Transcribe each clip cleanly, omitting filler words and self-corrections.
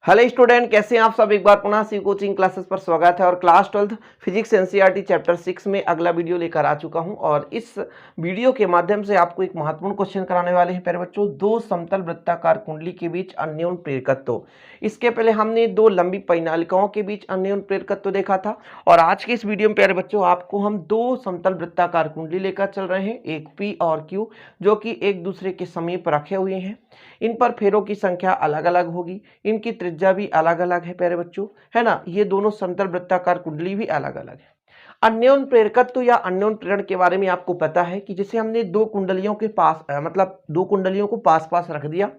Hello student, कैसे हैं आप सब। एक बार पुनः सी कोचिंग क्लासेस पर स्वागत है। और क्लास 12 फिजिक्स एनसीईआरटी चैप्टर 6 में अगला वीडियो लेकर आ चुका हूं। और इस वीडियो के माध्यम से आपको एक महत्वपूर्ण क्वेश्चन कराने वाले हैं प्यारे बच्चों। दो समतल वृत्ताकार कुंडली के बीच अन्योन प्रेरकत्व। इसके पहले हमने दो लंबी परिनालिकाओं के बीच अन्योन प्रेरकत्व देखा था। और आज के इस वीडियो में प्यारे बच्चों आपको हम दो समतल वृत्ताकार कुंडली लेकर चल रहे हैं, एक पी और क्यू, जो कि एक दूसरे के समीप रखे हुए हैं। इन पर फेरों की संख्या अलग अलग होगी, इनकी त्रिज्या भी अलग अलग है प्यारे बच्चों, है ना। ये दोनों समतल वृत्ताकार कुंडली भी अलग अलग है। अन्योन प्रेरकत्व या अन्योन प्रेरण के बारे में आपको पता है कि जैसे हमने दो कुंडलियों के पास मतलब दो कुंडलियों को पास पास रख दिया।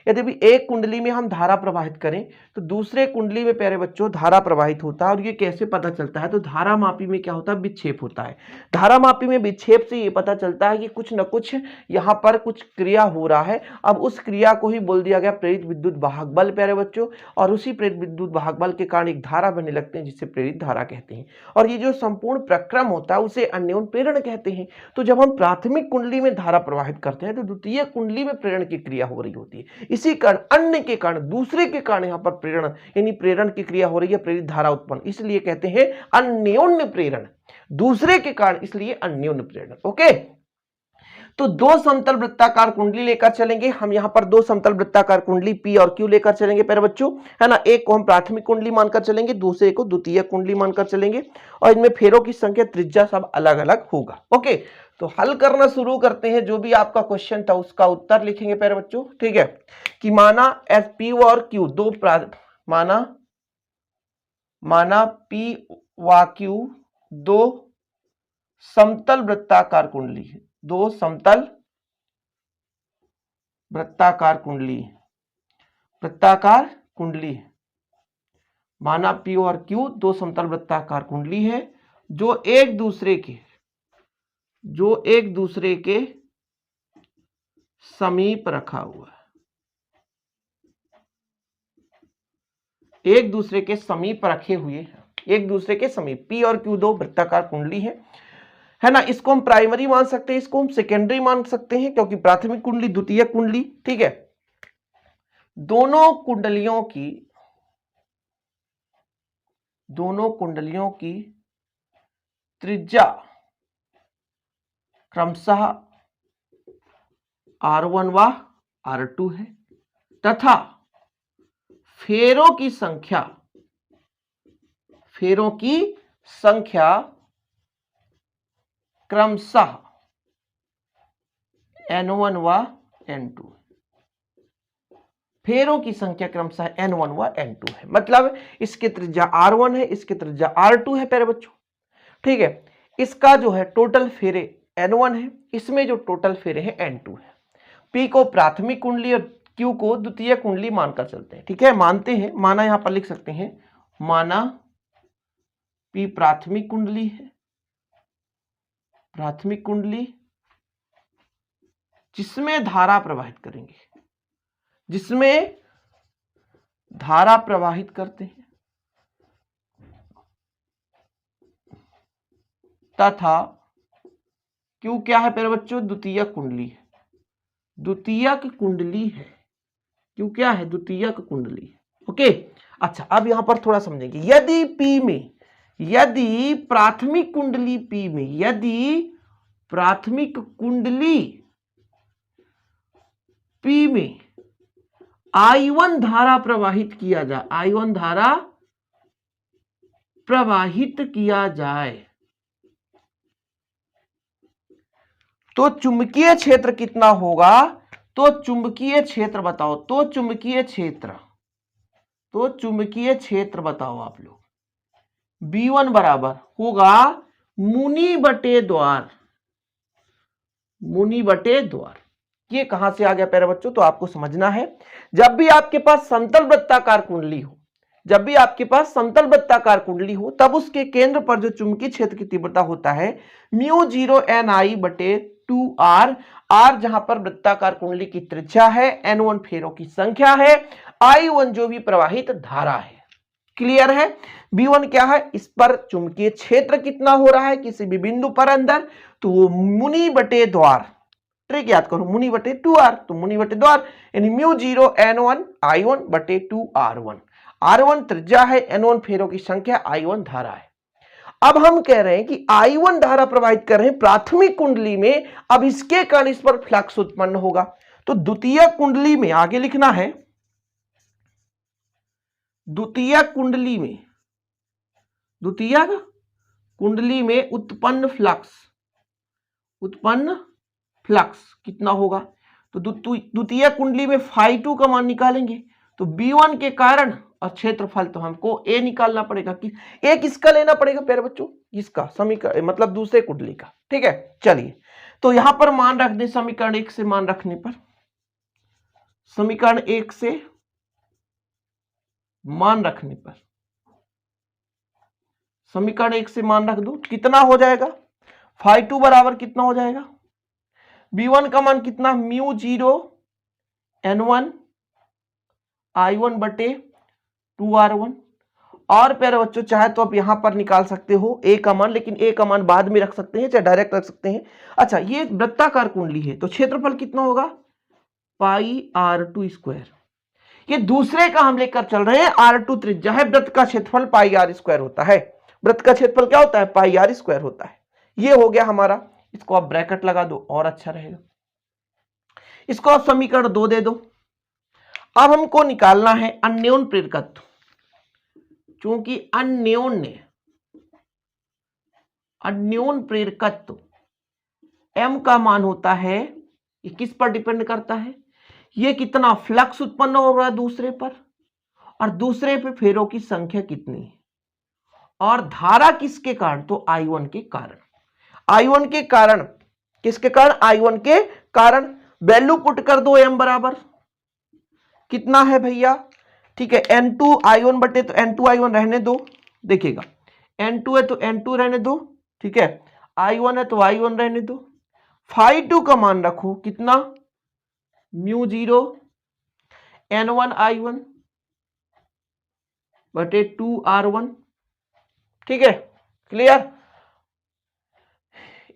यदि भी एक कुंडली में हम धारा प्रवाहित करें तो दूसरे कुंडली में प्यारे बच्चों धारा प्रवाहित होता है। और ये कैसे पता चलता है, तो धारा मापी में क्या होता है, विक्षेप होता है। धारा मापी में विक्षेप से ये पता चलता है कि कुछ न कुछ यहाँ पर कुछ क्रिया हो रहा है। अब उस क्रिया को ही बोल दिया गया प्रेरित विद्युत वाहक बल प्यारे बच्चों। और उसी प्रेरित विद्युत वाहक बल के कारण एक धारा बनने लगते हैं जिसे प्रेरित धारा कहते हैं। और ये जो संपूर्ण प्रक्रम होता है उसे अन्योन प्रेरण कहते हैं। तो जब हम प्राथमिक कुंडली में धारा प्रवाहित करते हैं तो द्वितीय कुंडली में प्रेरण की क्रिया हो रही होती है। इसी कारण अन्य के कारण दूसरे के कारण यहाँ पर प्रेरण यानी प्रेरण की क्रिया हो रही है, प्रेरित धारा उत्पन्न, इसलिए कहते हैं अन्योन्य प्रेरण। दूसरे के कारण इसलिए अन्योन्य प्रेरण। ओके, तो दो समतल वृत्ताकार कुंडली लेकर चलेंगे हम। यहां पर दो समतल वृत्ताकार कुंडली पी और क्यू लेकर चलेंगे प्यारे बच्चों, है ना। एक को हम प्राथमिक कुंडली मानकर चलेंगे, दूसरे को द्वितीय कुंडली मानकर चलेंगे। और इनमें फेरों की संख्या, त्रिज्या सब अलग अलग होगा। ओके, तो हल करना शुरू करते हैं। जो भी आपका क्वेश्चन था उसका उत्तर लिखेंगे प्यारे बच्चों, ठीक है। कि माना एस पी और क्यू दो माना पी व क्यू दो समतल वृत्ताकार कुंडली है, दो समतल वृत्ताकार कुंडली है। माना पी और क्यू दो समतल वृत्ताकार कुंडली है जो एक दूसरे के समीप रखा हुआ है, एक दूसरे के समीप रखे हुए हैं, एक दूसरे के समीप। पी और क्यू दो वृत्ताकार कुंडली है ना। इसको हम प्राइमरी मान सकते हैं, इसको हम सेकेंडरी मान सकते हैं, क्योंकि प्राथमिक कुंडली द्वितीय कुंडली, ठीक है। दोनों कुंडलियों की त्रिज्या क्रमशः R1 व R2 है तथा फेरों की संख्या क्रमशः N1 व N2। फेरों की संख्या क्रमशः N1 व N2 है। मतलब इसकी त्रिज्या R1 है, इसकी त्रिज्या R2 है प्यारे बच्चों, ठीक है। इसका जो है टोटल फेरे N1 है, इसमें जो टोटल फेरे हैं N2 है। P को प्राथमिक कुंडली और Q को द्वितीय कुंडली मानकर चलते हैं, ठीक है। मानते हैं, माना यहां पर लिख सकते हैं, माना P प्राथमिक कुंडली है, प्राथमिक कुंडली जिसमें धारा प्रवाहित करेंगे, जिसमें धारा प्रवाहित करते हैं, तथा क्यू क्या है प्यारे बच्चों, द्वितीयक कुंडली है, द्वितीयक कुंडली है। क्यू क्या है, द्वितीयक कुंडली है। ओके, अच्छा अब यहां पर थोड़ा समझेंगे। यदि प्राथमिक कुंडली P में, यदि प्राथमिक कुंडली P में I1 धारा प्रवाहित किया जाए, I1 धारा प्रवाहित किया जाए, तो चुंबकीय क्षेत्र कितना होगा, तो चुंबकीय क्षेत्र बताओ, तो चुंबकीय क्षेत्र बताओ आप लोग। B1 बराबर होगा मुनि बटे द्वार। ये कहां से आ गया प्यारे बच्चों, तो आपको समझना है। जब भी आपके पास समतल वृत्ताकार कुंडली हो, तब उसके केंद्र पर जो चुंबकीय क्षेत्र की तीव्रता होता है μ0 Ni बटे 2R। R जहां पर वृत्ताकार कुंडली की त्रिज्या है, N1 फेरों की संख्या है, I1 जो भी प्रवाहित धारा है। क्लियर है। B1 क्या है, इस पर चुंबकीय क्षेत्र कितना हो रहा है किसी भी बिंदु पर अंदर, तो वो मुनि बटे द्वार, ट्रिक याद करो, मुनि बटे 2R, तो मुनि बटे द्वार यानी μ0 N1 I1 बटे 2R1। R1 त्रिज्या है, N1 फेरों की संख्या, I1 धारा है। अब हम कह रहे हैं कि I1 धारा प्रवाहित कर रहे हैं प्राथमिक कुंडली में, अब इसके कारण इस पर फ्लक्स उत्पन्न होगा। तो द्वितीय कुंडली में आगे लिखना है, द्वितीय कुंडली में उत्पन्न फ्लक्स कितना होगा? तो द्वितीय कुंडली में phi2 का मान निकालेंगे, तो B1 के कारण और क्षेत्रफल तो हमको A निकालना पड़ेगा। कि A किसका लेना पड़ेगा प्यारे बच्चों? इसका समीकरण, मतलब दूसरे कुंडली का। ठीक है, चलिए तो यहां पर मान रख दें, समीकरण 1 से मान रखने पर, समीकरण 1 से मान रखने पर, समीकरण 1 से मान रख दो, कितना हो जाएगा? phi2 बराबर कितना हो जाएगा? B1 का मान कितना? म्यू 0 N1 I1 बटे 2R1। और प्यारे बच्चों चाहे तो आप यहां पर निकाल सकते हो A का मान, लेकिन A का मान बाद में रख सकते हैं, चाहे डायरेक्ट रख सकते हैं। अच्छा, ये एक वृत्ताकार कुंडली है, तो क्षेत्रफल कितना होगा? पाई R2 स्क्वायर। ये दूसरे का हम लेकर चल रहे हैं, R2 त्रिज्या है, वृत्त का क्षेत्रफल पाई R स्क्वायर होता है। वृत्त का क्षेत्रफल क्या होता है? पाई R स्क्वायर होता है। ये हो गया हमारा, इसको आप ब्रैकेट लगा दो और अच्छा रहेगा। इसको आप समीकरण 2 दे दो। अब हमको निकालना है अन्योन प्रेरकत्व, क्योंकि अन्योन प्रेरकत्व M का मान होता है, ये किस पर डिपेंड करता है? ये कितना फ्लक्स उत्पन्न हो रहा है दूसरे पर, और दूसरे पे फेरों की संख्या कितनी है, और धारा किसके कारण? तो I1 के कारण। I1 के कारण, किसके कारण? I1 के कारण। वैल्यू पुट कर दो, M बराबर कितना है भैया? ठीक है, N2 I1 बटे, तो N2 I1 रहने दो, देखिएगा N2 है तो N2 रहने दो, ठीक है, I1 है तो I1 रहने दो। phi2 का मान रखो कितना? म्यू 0 N1 I1 बटे 2R1, ठीक है, clear,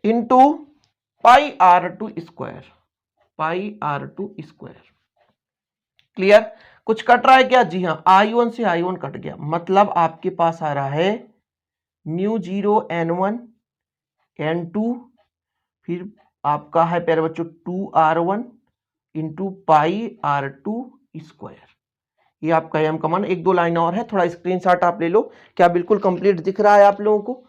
into pi R2 square. Clear? कुछ कट रहा है क्या? जी हाँ, I1 से I1 कट गया, मतलब आपके पास आ रहा है म्यू 0 N1 N2, फिर आपका है प्यारे बच्चों 2R1 into pi R2 square. ये आपका M का मान। एक दो लाइन और है, थोड़ा स्क्रीनशॉट आप ले लो। क्या बिल्कुल कंप्लीट दिख रहा है आप लोगों को?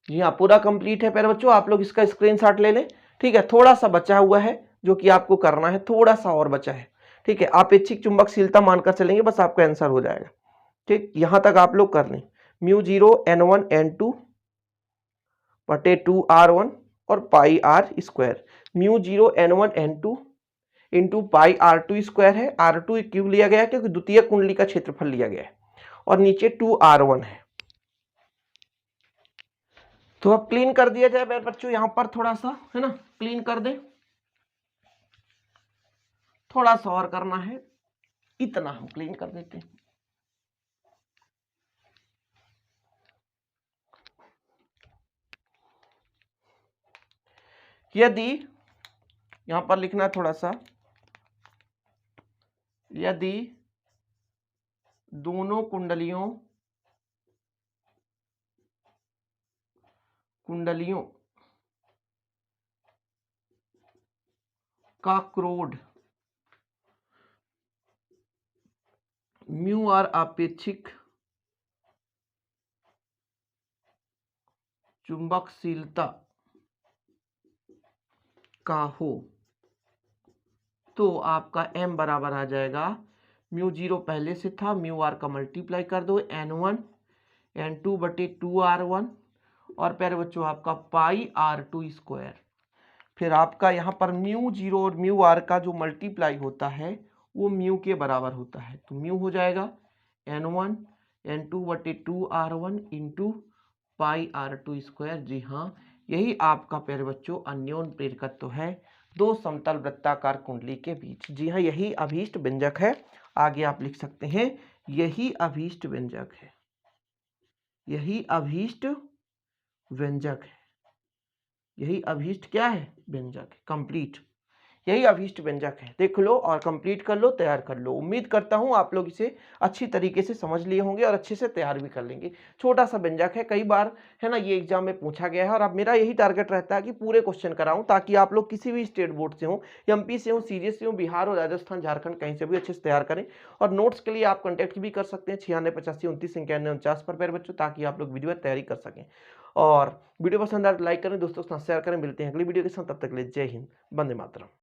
जी हाँ, पूरा कंप्लीट है प्यारे बच्चों, आप लोग इसका स्क्रीनशॉट ले लें। ठीक है, थोड़ा सा बचा हुआ है जो कि आपको करना है, थोड़ा सा और बचा है। ठीक है, अपेक्षिक चुंबकशीलता मानकर चलेंगे, बस आपका आंसर हो जाएगा। ठीक, यहां तक आप लोग कर लें। म्यू 0 N1 N2 बटे 2R1 और पाई R square. Mu 0 N1 N2 into pi R2 square है। R2 क्यों लिया गया? क्योंकि द्वितीय कुंडली का क्षेत्रफल लिया गया है, और नीचे 2R1 है। तो अब क्लीन कर दिया जाए मेरे बच्चों, यहां पर थोड़ा सा है ना, क्लीन कर दें, थोड़ा सा और करना है, इतना हम क्लीन कर देते हैं। यदि यहां पर लिखना है थोड़ा सा, यदि दोनों कुंडलियों का क्रोध म्यू आर अपेक्षिक चुंबकशीलता का हो, तो आपका M बराबर आ जाएगा, म्यू 0 पहले से था, म्यू आर का मल्टीप्लाई कर दो, N1 N2 बटे 2R1, और प्यारे बच्चों आपका पाई R2 स्क्वायर। फिर आपका यहाँ पर म्यू 0 और म्यू आर का जो मल्टीप्लाई होता है वो म्यू के बराबर होता है, तो म्यू हो जाएगा N1 N2 बटे 2R1 into pi R2 square. जी हाँ, यही आपका प्यारे बच्चों अन्योन प्रेरकत्व है दो समतल वृत्ताकार कुंडली के बीच। जी हाँ, यही अभीष्ट व्यंजक है। आगे आप लिख सकते हैं यही अभीष्ट व्यंजक है, यही अभीष्ट व्यंजक है, यही अभीष्ट क्या है? व्यंजक है। कंप्लीट। यही अभीष्ट व्यंजक है। देख लो और कंप्लीट कर लो, तैयार कर लो। उम्मीद करता हूँ आप लोग इसे अच्छी तरीके से समझ लिए होंगे और अच्छे से तैयार भी कर लेंगे। छोटा सा व्यंजक है, कई बार है ना ये एग्जाम में पूछा गया है और अब मेरा यही टारगेट रहता है कि पूरे क्वेश्चन कराऊं ताकि आप लोग किसी भी स्टेट बोर्ड से हो, एमपी से हो, सीजीएस से हो, बिहार और राजस्थान, झारखंड कहीं से भी अच्छे से तैयार करें। और नोट्स के लिए आप कॉन्टैक्ट भी कर सकते हैं 9685299149 पर प्यारे बच्चों, ताकि आप लोग वीडियो तैयारी कर सकें। और वीडियो पसंद आए तो लाइक करें, दोस्तों के साथ शेयर करें। मिलते हैं अगली वीडियो के साथ, तब तक के लिए जय हिंद, वंदे मातरम।